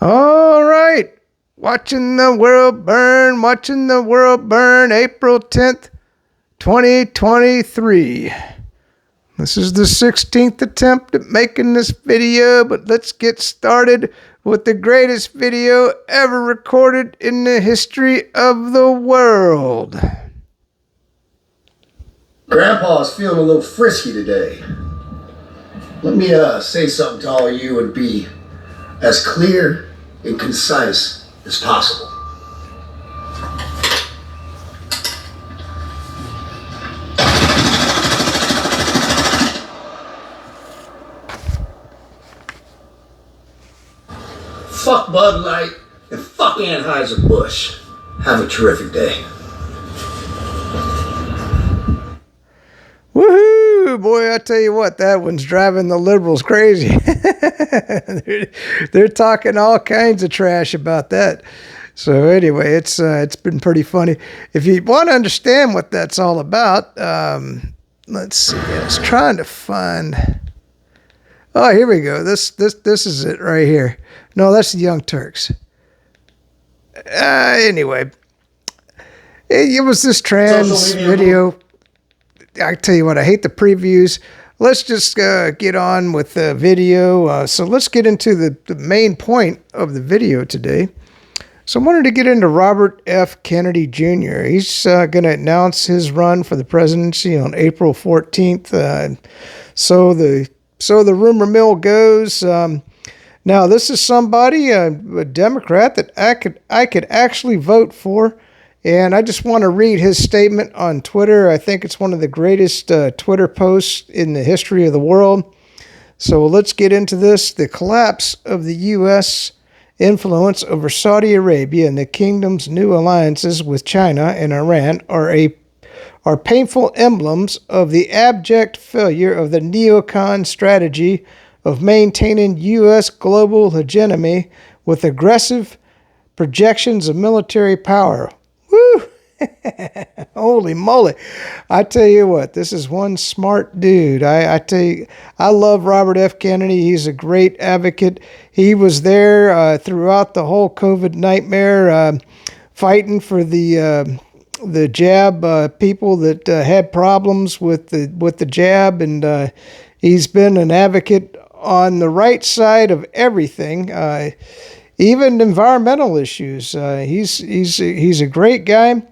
All right. Watching the world burn, April 10th, 2023. This is the 16th attempt at making this video, but let's get started with the greatest video ever recorded in the history of the world. Grandpa's feeling a little frisky today. Let me say something to all of you and be as clear and concise as possible. Fuck Bud Light and fuck Anheuser-Busch. Have a terrific day. Woohoo! Boy, I tell you what, that one's driving the liberals crazy. they're talking all kinds of trash about that. So anyway, it's been pretty funny. If you want to understand what that's all about, let's see. I was trying to find. Oh, here we go. This is it right here. No, that's the Young Turks. Anyway, it was this trans video. I tell you what, I hate the previews. Let's just get on with the video. So let's get into the main point of the video today. So I wanted to get into Robert F. Kennedy Jr. He's going to announce his run for the presidency on April 14th. So the rumor mill goes. Now, this is somebody, a Democrat, that I could actually vote for. And I just want to read his statement on Twitter. I think it's one of the greatest Twitter posts in the history of the world. So let's get into this. The collapse of the U.S. influence over Saudi Arabia and the kingdom's new alliances with China and Iran are painful emblems of the abject failure of the neocon strategy of maintaining U.S. global hegemony with aggressive projections of military power. Woo! Holy moly. I tell you what, this is one smart dude. I tell you, I love Robert F. Kennedy. He's a great advocate. He was there throughout the whole COVID nightmare, fighting for the jab people that had problems with the jab, and he's been an advocate on the right side of everything. Even environmental issues. He's a great guy.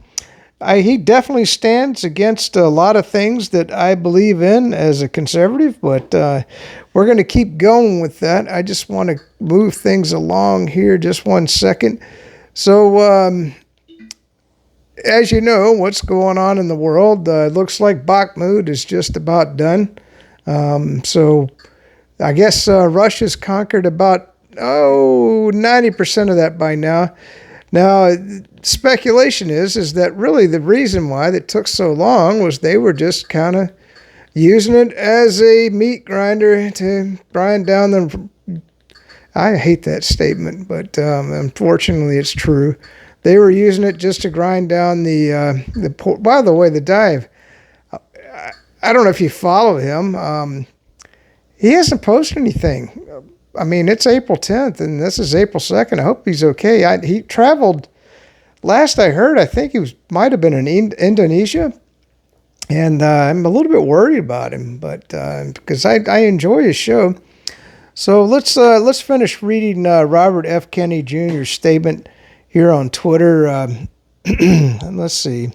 He definitely stands against a lot of things that I believe in as a conservative, but we're going to keep going with that. I just want to move things along here just 1 second. So, as you know, what's going on in the world, it looks like Bakhmut is just about done. So I guess Russia's conquered about 90% of that by now. Now, speculation is that really the reason why it took so long was they were just kind of using it as a meat grinder to grind down the... I hate that statement, but unfortunately it's true. They were using it just to grind down the... By the way, the dive, I don't know if you follow him. He hasn't posted anything. I mean, it's April 10th, and this is April 2nd. I hope he's okay. He traveled, last I heard, I think he might have been in Indonesia, and I'm a little bit worried about him, but because I enjoy his show. So let's finish reading Robert F. Kennedy Jr.'s statement here on Twitter. Let's see.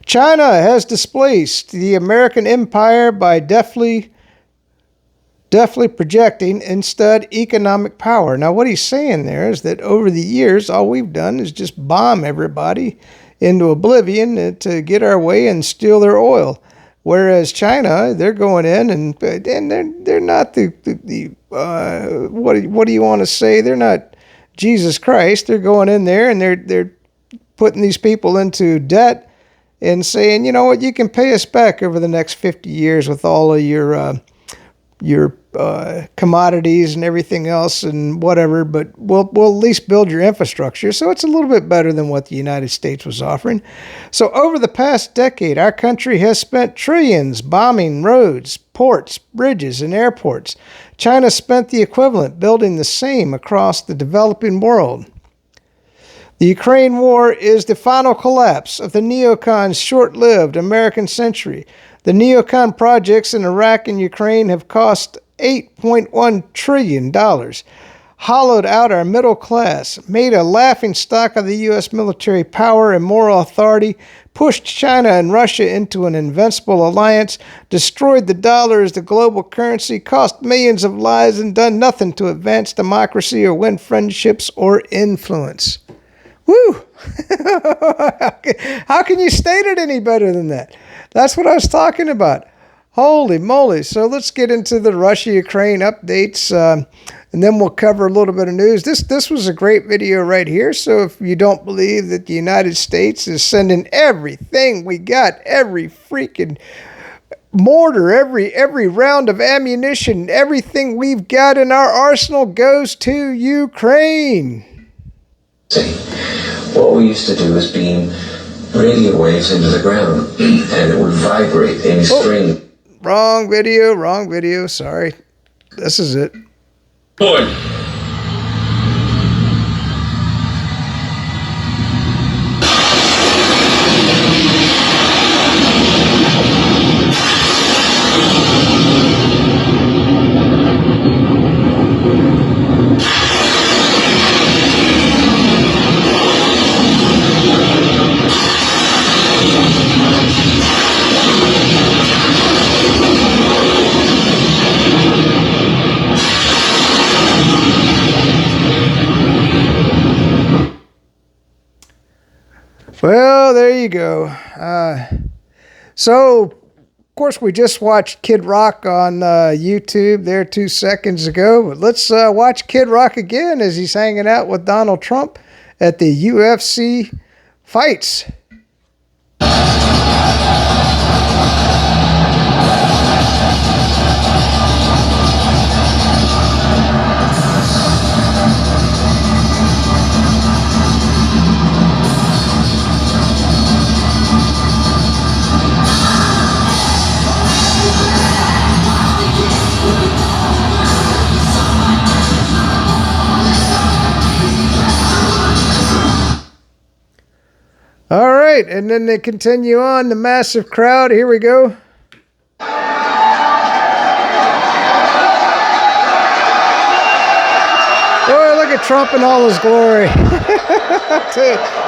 China has displaced the American empire by deftly projecting instead economic power. Now, what he's saying there is that over the years, all we've done is just bomb everybody into oblivion to get our way and steal their oil. Whereas China, they're going in and they're not what do you want to say? They're not Jesus Christ. They're going in there and they're putting these people into debt and saying, you know what, you can pay us back over the next 50 years with all of your commodities and everything else and whatever, but we'll at least build your infrastructure. So it's a little bit better than what the United States was offering. So over the past decade, our country has spent trillions bombing roads, ports, bridges, and airports. China spent the equivalent building the same across the developing world. The Ukraine war is the final collapse of the neocons' short-lived American century. The neocon projects in Iraq and Ukraine have cost $8.1 trillion, hollowed out our middle class, made a laughingstock of the U.S. military power and moral authority, pushed China and Russia into an invincible alliance, destroyed the dollar as the global currency, cost millions of lives, and done nothing to advance democracy or win friendships or influence. Woo! How can you state it any better than that? That's what I was talking about. Holy moly. So let's get into the Russia-Ukraine updates, and then we'll cover a little bit of news. This was a great video right here. So if you don't believe that the United States is sending everything we got, every freaking mortar, every round of ammunition, everything we've got in our arsenal goes to Ukraine. What we used to do is beam radio waves into the ground, and it would vibrate any string. Wrong video, sorry. This is it. Boy. Well, there you go. So, of course, we just watched Kid Rock on YouTube there 2 seconds ago. But let's watch Kid Rock again as he's hanging out with Donald Trump at the UFC fights. All right, and then they continue on, the massive crowd. Here we go. Oh, look at Trump in all his glory.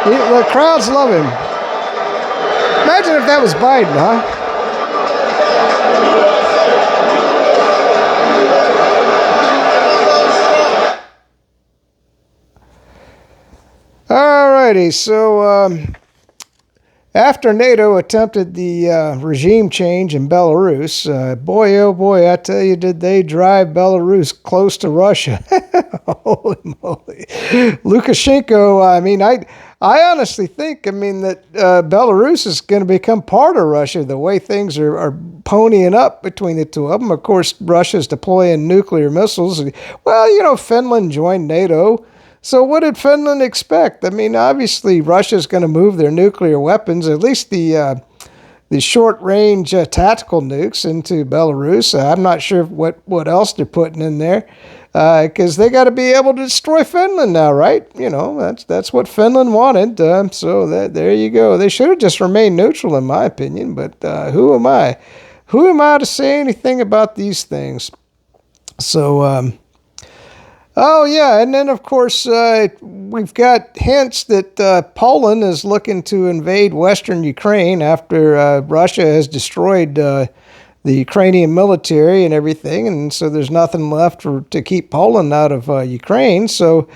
The crowds love him. Imagine if that was Biden, huh? All righty, so after NATO attempted the regime change in Belarus, boy, oh boy, I tell you, did they drive Belarus close to Russia. Holy moly. Lukashenko, I mean, I honestly think, that Belarus is going to become part of Russia, the way things are ponying up between the two of them. Of course, Russia's deploying nuclear missiles. Well, Finland joined NATO. So what did Finland expect? Obviously, Russia's going to move their nuclear weapons, at least the short-range tactical nukes, into Belarus. I'm not sure what else they're putting in there, because they got to be able to destroy Finland now, right? That's what Finland wanted. So there you go. They should have just remained neutral, in my opinion. But who am I? Who am I to say anything about these things? So. Oh, yeah, and then, of course, we've got hints that Poland is looking to invade western Ukraine after Russia has destroyed the Ukrainian military and everything, and so there's nothing left to keep Poland out of Ukraine. So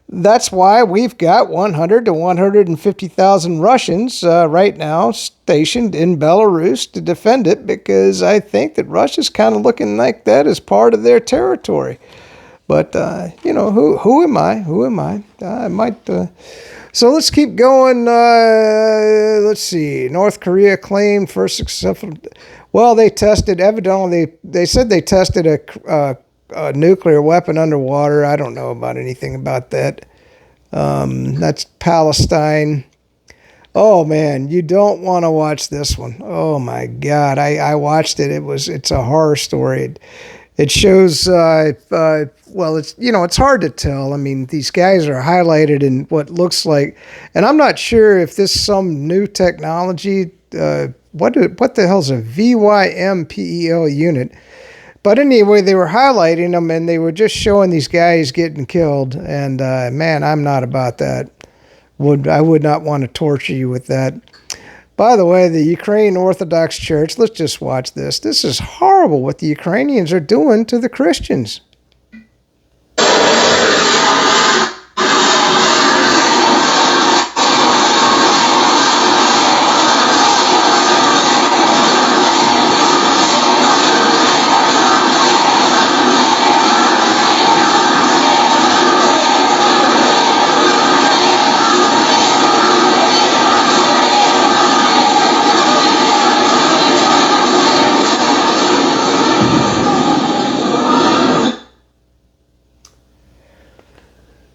that's why we've got 100 to 150,000 Russians right now stationed in Belarus to defend it, because I think that Russia's kind of looking like that as part of their territory. But, who am I? Who am I? I might... So let's keep going. Let's see. North Korea claimed first successful... Well, they tested, evidently, they said they tested a nuclear weapon underwater. I don't know about anything about that. That's Palestine. Oh, man, you don't want to watch this one. Oh, my God. I watched it. It's a horror story. it shows, well, it's, it's hard to tell. I mean, these guys are highlighted in what looks like, and I'm not sure if this is some new technology. What the hell's a VYMPEL unit? But anyway, they were highlighting them, and they were just showing these guys getting killed. And man, I'm not about that. I would not want to torture you with that. By the way, the Ukraine Orthodox Church, let's just watch this. This is horrible what the Ukrainians are doing to the Christians.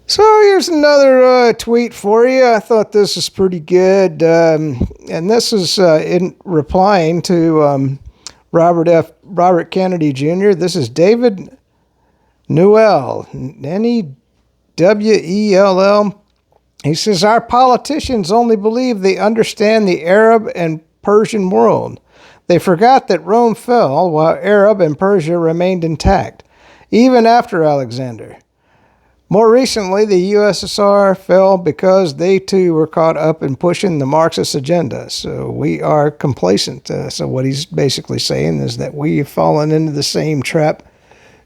So here's another tweet for you. I thought this is pretty good. And this is in replying to Robert Kennedy Jr. This is David Newell, N-E-W-E-L-L. He says, our politicians only believe they understand the Arab and Persian world. They forgot that Rome fell while Arab and Persia remained intact, even after Alexander. More recently, the USSR fell because they too were caught up in pushing the Marxist agenda. So we are complacent. So what he's basically saying is that we have fallen into the same trap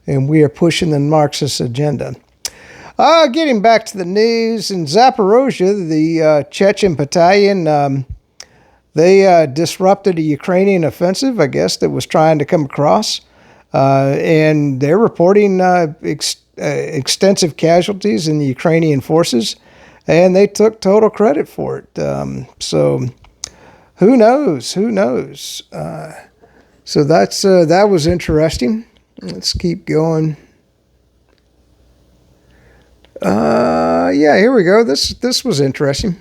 and we are pushing the Marxist agenda. Getting back to the news, in Zaporozhye, the Chechen battalion, they disrupted a Ukrainian offensive, I guess, that was trying to come across. And they're reporting extensive casualties in the Ukrainian forces, and they took total credit for it. So who knows? Who knows? So that was interesting. Let's keep going. Yeah, here we go. This was interesting.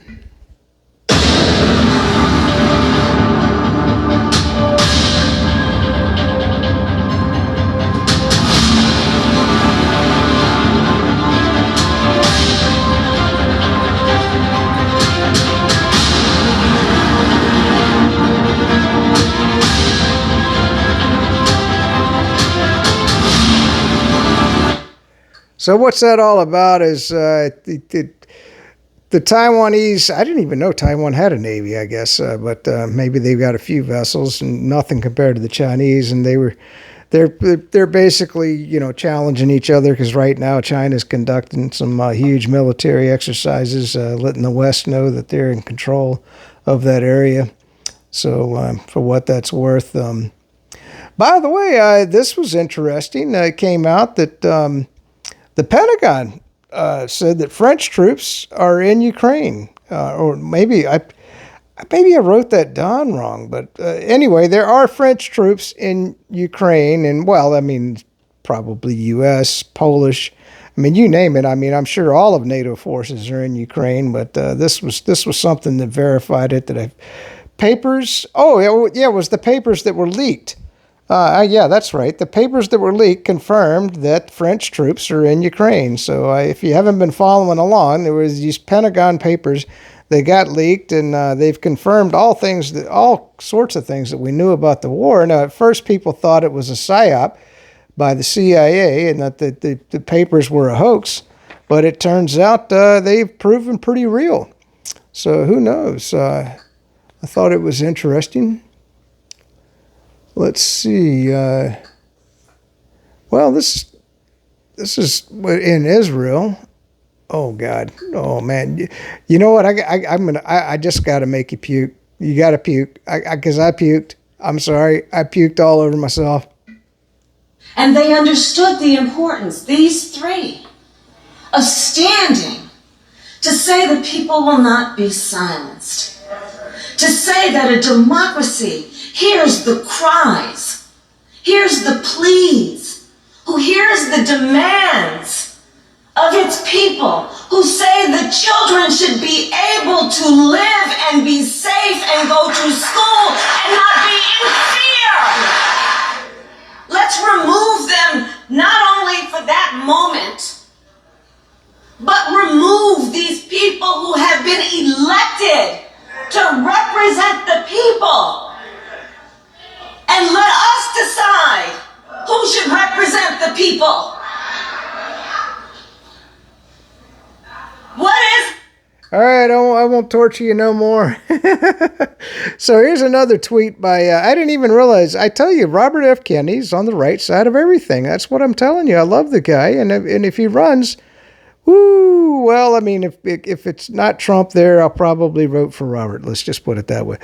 So what's that all about is the Taiwanese, I didn't even know Taiwan had a navy, I guess, but maybe they've got a few vessels and nothing compared to the Chinese, and they're basically, challenging each other because right now China's conducting some huge military exercises, letting the West know that they're in control of that area. So for what that's worth. By the way, this was interesting. It came out that the Pentagon said that French troops are in Ukraine, or maybe I wrote that down wrong. But anyway, there are French troops in Ukraine, and probably U.S., Polish. You name it. I'm sure all of NATO forces are in Ukraine. But this was something that verified it. Papers. Oh yeah, it was the papers that were leaked. Yeah, that's right. The papers that were leaked confirmed that French troops are in Ukraine. So if you haven't been following along, there was these Pentagon papers that got leaked, and they've confirmed all sorts of things that we knew about the war. Now, at first, people thought it was a psyop by the CIA and that the papers were a hoax, but it turns out they've proven pretty real. So who knows? I thought it was interesting. Let's see. Well, this is in Israel. Oh God. Oh man. You know what? I just got to make you puke. You got to puke. Because I puked. I'm sorry. I puked all over myself. And they understood the importance, these three, of standing to say that people will not be silenced. To say that a democracy hears the cries, hears the pleas, who hears the demands of its people, who say the children should be able to live and be safe and go to school and not be in fear. Let's remove them not only for that moment, but remove these people who have been elected to represent the people. And let us decide who should represent the people. What is... All right, I won't torture you no more. So here's another tweet by, I didn't even realize, I tell you, Robert F. Kennedy's on the right side of everything. That's what I'm telling you. I love the guy. And if he runs, woo, well, I mean, if it's not Trump there, I'll probably vote for Robert. Let's just put it that way.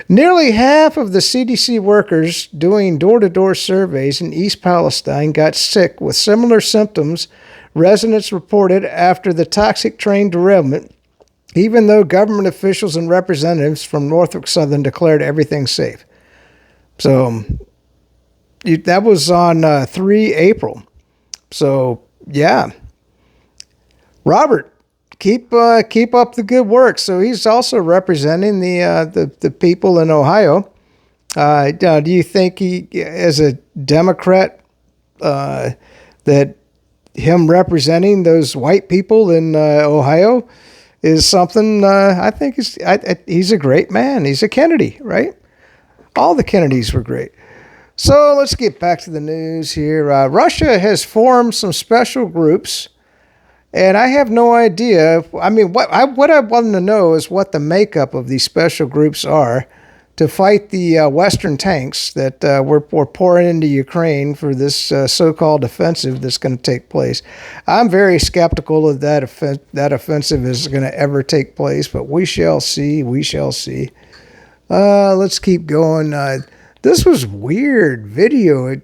Nearly half of the CDC workers doing door-to-door surveys in East Palestine got sick with similar symptoms residents reported after the toxic train derailment, even though government officials and representatives from Norfolk Southern declared everything safe. So that was on 3 April. So, yeah. Robert, keep up the good work. So he's also representing the people in Ohio. Do you think he, as a Democrat, that him representing those white people in Ohio is something? I think he's a great man. He's a Kennedy, right? All the Kennedys were great. So let's get back to the news here. Russia has formed some special groups. And I have no idea. I mean, what I want to know is what the makeup of these special groups are to fight the Western tanks that we're pouring into Ukraine for this so-called offensive that's going to take place. I'm very skeptical of that offensive is going to ever take place, but we shall see. We shall see. Let's keep going. This was weird video.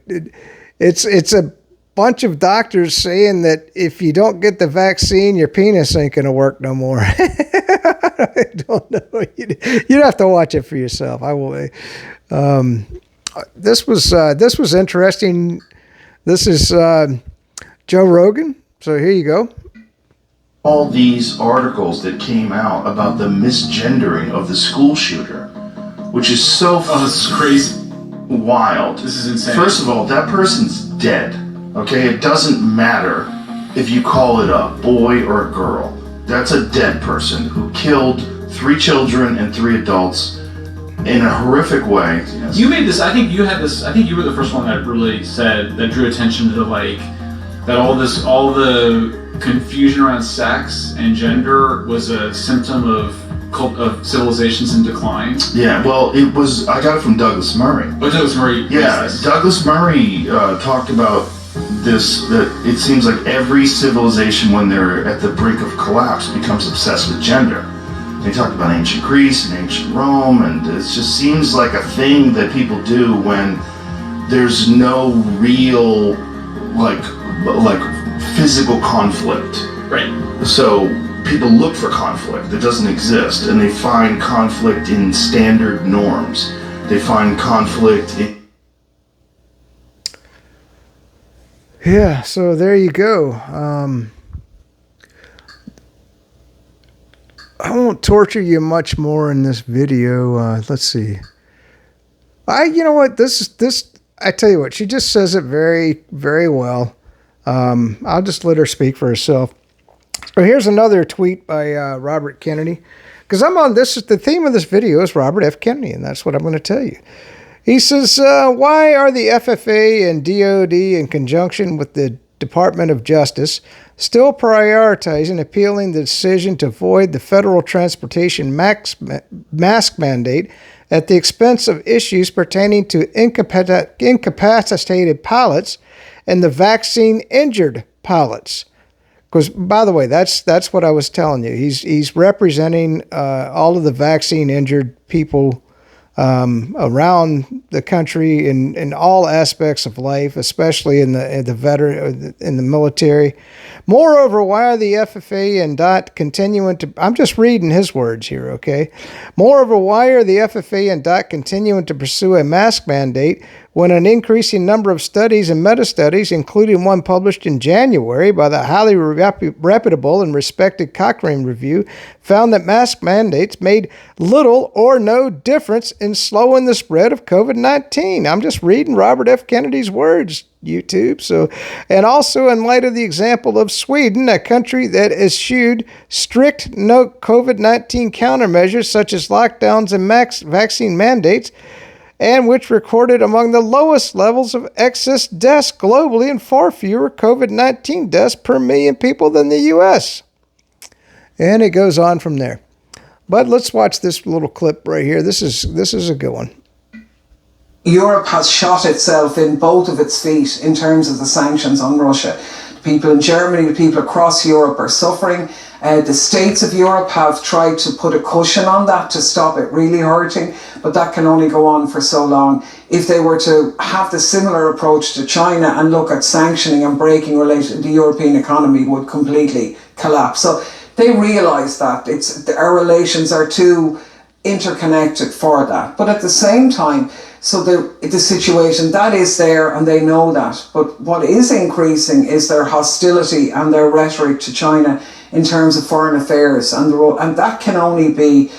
It's a bunch of doctors saying that if you don't get the vaccine, your penis ain't going to work no more. I don't know. You'd have to watch it for yourself. I will. This was interesting. This is Joe Rogan. So here you go. All these articles that came out about the misgendering of the school shooter, which is so this is crazy. Wild. This is insane. First of all, that person's dead. Okay, it doesn't matter if you call it a boy or a girl. That's a dead person who killed 3 children and 3 adults in a horrific way. You made this, I think you had this, I think you were the first one that really said, that drew attention to that all the confusion around sex and gender was a symptom of civilizations in decline. Yeah, well, I got it from Douglas Murray. Oh, Douglas Murray. Yeah, Douglas Murray talked about that it seems like every civilization, when they're at the brink of collapse, becomes obsessed with gender. They talked about ancient Greece and ancient Rome, and it just seems like a thing that people do when there's no real like physical conflict. Right. So people look for conflict that doesn't exist, and they find conflict in standard norms. They find conflict in... Yeah, so there you go. I won't torture you much more in this video. Let's see. You know what? I tell you what, she just says it very, very well. I'll just let her speak for herself. So here's another tweet by Robert Kennedy. Because the theme of this video is Robert F. Kennedy, and that's what I'm going to tell you. He says, why are the FFA and DOD, in conjunction with the Department of Justice, still prioritizing appealing the decision to void the federal transportation mask mandate at the expense of issues pertaining to incapacitated pilots and the vaccine-injured pilots? Because, by the way, that's what I was telling you. He's representing all of the vaccine-injured people around the country in all aspects of life, especially in the military. Moreover, why are the FFA and DOT continuing to... I'm just reading his words here, okay? Moreover, why are the FFA and DOT continuing to pursue a mask mandate when an increasing number of studies and meta-studies, including one published in January by the highly reputable and respected Cochrane Review, found that mask mandates made little or no difference in slowing the spread of COVID-19. I'm just reading Robert F. Kennedy's words, YouTube. So, and also in light of the example of Sweden, a country that eschewed strict no COVID-19 countermeasures such as lockdowns and vaccine mandates, and which recorded among the lowest levels of excess deaths globally and far fewer COVID-19 deaths per million people than the U.S. And it goes on from there. But let's watch this little clip right here. This is a good one. Europe has shot itself in both of its feet in terms of the sanctions on Russia. People in Germany, the people across Europe are suffering. The states of Europe have tried to put a cushion on that to stop it really hurting, but that can only go on for so long. If they were to have the similar approach to China and look at sanctioning and breaking relations, the European economy would completely collapse. So they realise that our relations are too interconnected for that. But at the same time, so the situation that is there, and they know that. But what is increasing is their hostility and their rhetoric to China in terms of foreign affairs, and that can only be,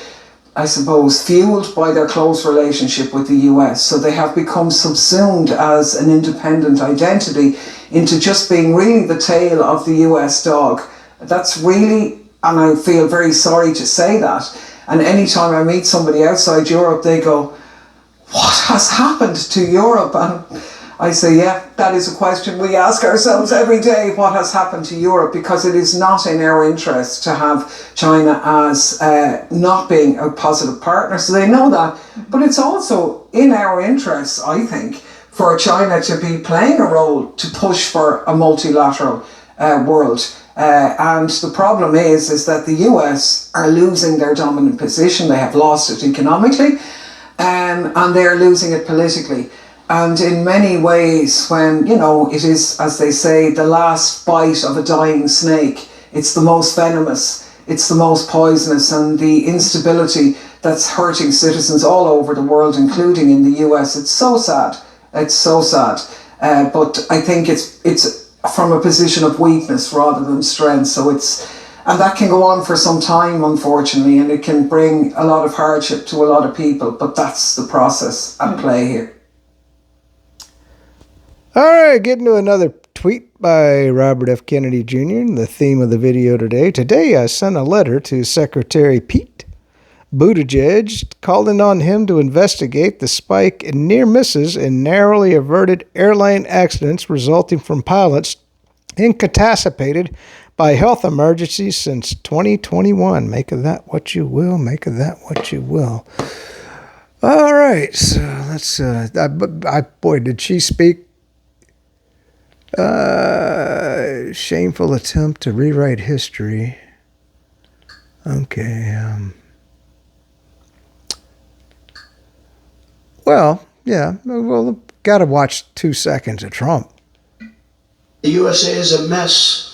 I suppose, fueled by their close relationship with the US. So they have become subsumed as an independent identity into just being really the tail of the US dog. That's really, and I feel very sorry to say that. And anytime I meet somebody outside Europe, they go, "What has happened to Europe?" And I say, yeah, that is a question we ask ourselves every day. What has happened to Europe? Because it is not in our interest to have China as not being a positive partner. So they know that. But it's also in our interest, I think, for China to be playing a role to push for a multilateral world. And the problem is that the US are losing their dominant position. They have lost it economically, and they're losing it politically. And in many ways, when, it is, as they say, the last bite of a dying snake, it's the most venomous, it's the most poisonous, and the instability that's hurting citizens all over the world, including in the US. It's so sad. It's so sad. But I think it's from a position of weakness rather than strength. So and that can go on for some time, unfortunately, and it can bring a lot of hardship to a lot of people. But that's the process at play here. All right, getting to another tweet by Robert F. Kennedy Jr., the theme of the video today. Today I sent a letter to Secretary Pete Buttigieg calling on him to investigate the spike in near misses and narrowly averted airline accidents resulting from pilots incapacitated by health emergencies since 2021. Make of that what you will, make of that what you will. All right, so let's, boy, did she speak. Shameful attempt to rewrite history. Okay. Well, yeah. Well, got to watch 2 seconds of Trump. The USA is a mess.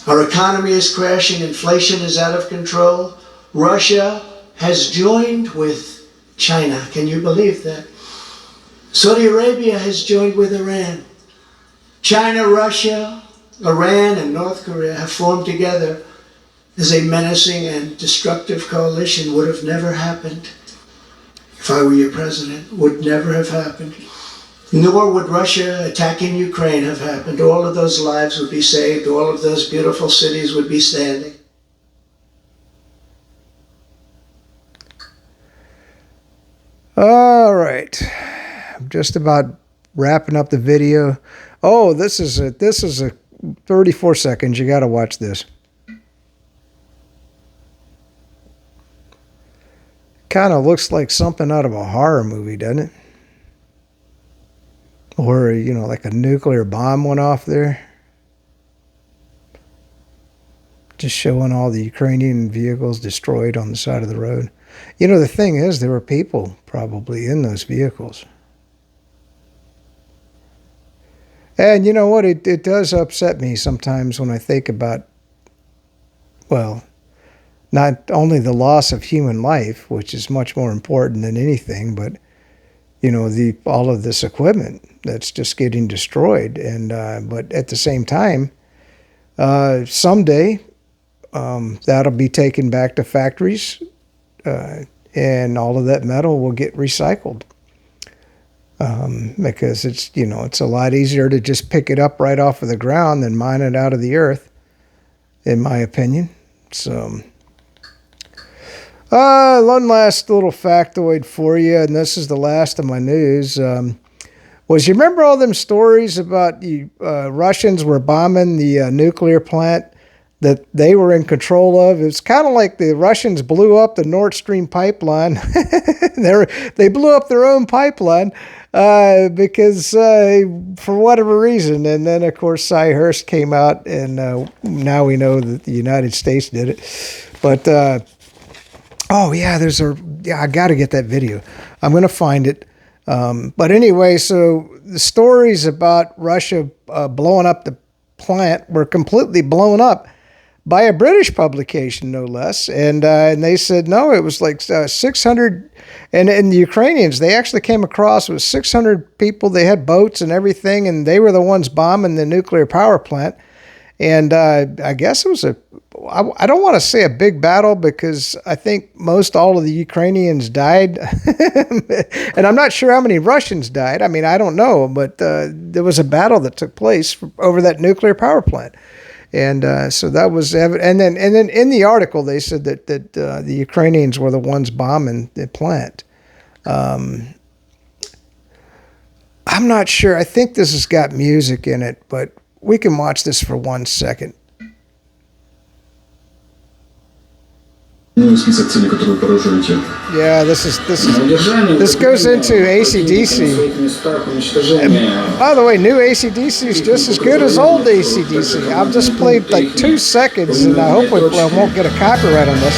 Our economy is crashing. Inflation is out of control. Russia has joined with China. Can you believe that? Saudi Arabia has joined with Iran. China, Russia, Iran, and North Korea have formed together as a menacing and destructive coalition. Would have never happened if I were your president. Would never have happened. Nor would Russia attacking Ukraine have happened. All of those lives would be saved. All of those beautiful cities would be standing. All right. I'm just about wrapping up the video. Oh, this is a 34 seconds. You got to watch this. Kind of looks like something out of a horror movie, doesn't it? Or, like a nuclear bomb went off there. Just showing all the Ukrainian vehicles destroyed on the side of the road. The thing is, there were people probably in those vehicles. And you know what? It does upset me sometimes when I think about, well, not only the loss of human life, which is much more important than anything, but all of this equipment that's just getting destroyed. And but at the same time, someday that'll be taken back to factories, and all of that metal will get recycled. Because it's a lot easier to just pick it up right off of the ground than mine it out of the earth, in my opinion. So, one last little factoid for you, and this is the last of my news. Was you remember all them stories about the Russians were bombing the nuclear plant that they were in control of? It's kind of like the Russians blew up the Nord Stream pipeline. They blew up their own pipeline because for whatever reason. And then, of course, Cy Hurst came out, and now we know that the United States did it. But, I got to get that video. I'm going to find it. But anyway, so the stories about Russia blowing up the plant were completely blown up by a British publication, no less. And they said, no, it was like 600. And the Ukrainians, they actually came across, it was 600 people. They had boats and everything, and they were the ones bombing the nuclear power plant. And I guess it was I don't want to say a big battle, because I think all of the Ukrainians died. And I'm not sure how many Russians died. I mean, I don't know, but there was a battle that took place over that nuclear power plant. And so that was evident. And then in the article, they said that the Ukrainians were the ones bombing the plant. I'm not sure. I think this has got music in it, but we can watch this for 1 second. Yeah, this goes into AC/DC. And by the way, new AC/DC is just as good as old AC/DC. I've just played like 2 seconds, and I hope I won't get a copyright on this.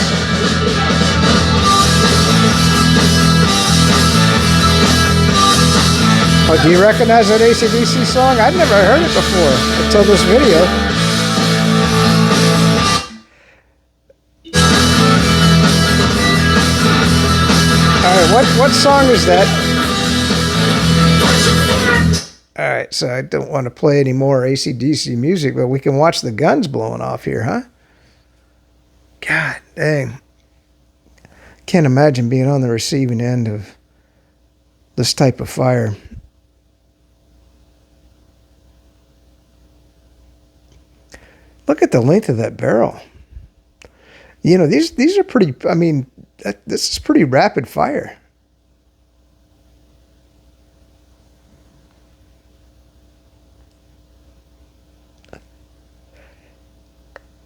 Oh, do you recognize that AC/DC song? I'd never heard it before until this video. All right, what song is that? All right, so I don't want to play any more AC/DC music, but we can watch the guns blowing off here, huh? God dang. Can't imagine being on the receiving end of this type of fire. Look at the length of that barrel. These are pretty, I mean, this is pretty rapid fire.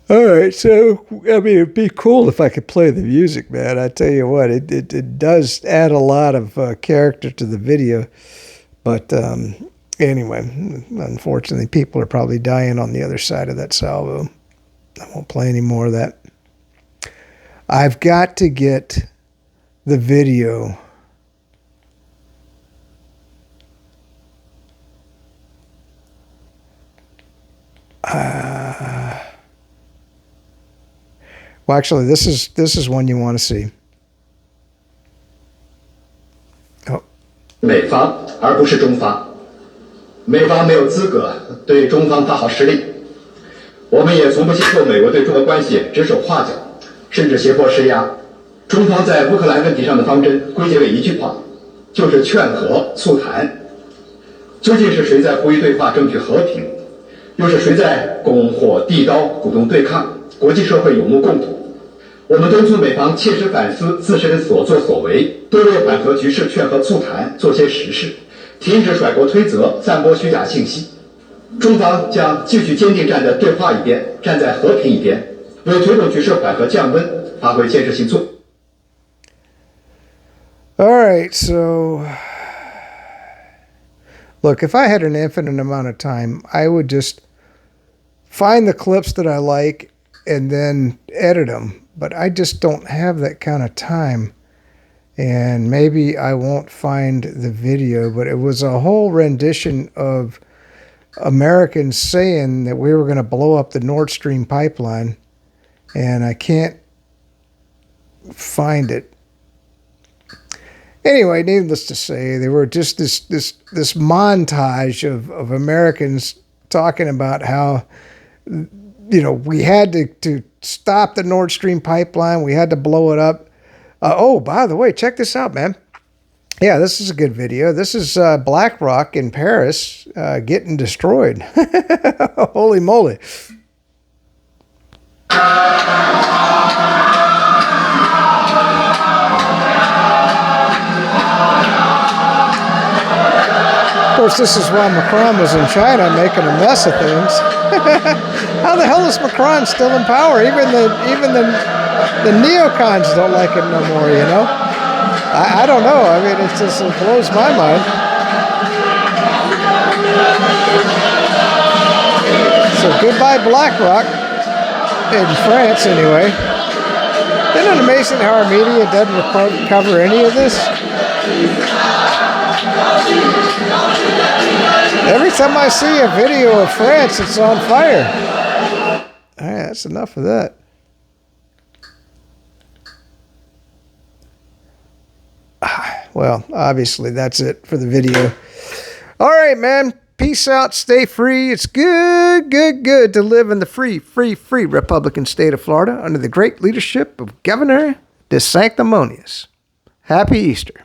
All right, so, I mean, it'd be cool if I could play the music, man. I tell you what, it does add a lot of character to the video. But anyway, unfortunately, people are probably dying on the other side of that salvo. I won't play any more of that. I've got to get the video. Well, actually, this is one you want to see. Oh. 美方而不是中方，美方没有资格对中方发号施令，我们也从不接受美国对中俄关系指手画脚，甚至胁迫施压。中方在乌克兰问题上的方针归结为一句话，就是劝和促谈。究竟是谁在呼吁对话争取和平，又是谁在拱火递刀鼓动对抗？国际社会有目共睹。我们敦促美方切实反思自身所作所为，多为缓和局势、劝和促谈做些实事，停止甩锅推责、散播虚假信息。中方将继续坚定站在对话一边，站在和平一边，为推动局势缓和降温发挥建设性作用。All right, so look, if I had an infinite amount of time, I would just find the clips that I like and then edit them. But I just don't have that kind of time. And maybe I won't find the video, but it was a whole rendition of Americans saying that we were going to blow up the Nord Stream pipeline. And I can't find it. Anyway, needless to say, they were just this montage of Americans talking about how, we had to stop the Nord Stream pipeline. We had to blow it up. Oh, by the way, check this out, man. Yeah, this is a good video. This is BlackRock in Paris getting destroyed. Holy moly. Of course, this is while Macron was in China making a mess of things. How the hell is Macron still in power? Even the neocons don't like him no more, I don't know. I mean, it blows my mind. So goodbye, BlackRock, in France anyway. Isn't it amazing how our media doesn't cover any of this? Every time I see a video of France, it's on fire. All right, that's enough of that. Well, obviously, that's it for the video. All right, man. Peace out. Stay free. It's good to live in the free Republican state of Florida under the great leadership of Governor DeSanctimonious. Happy Easter.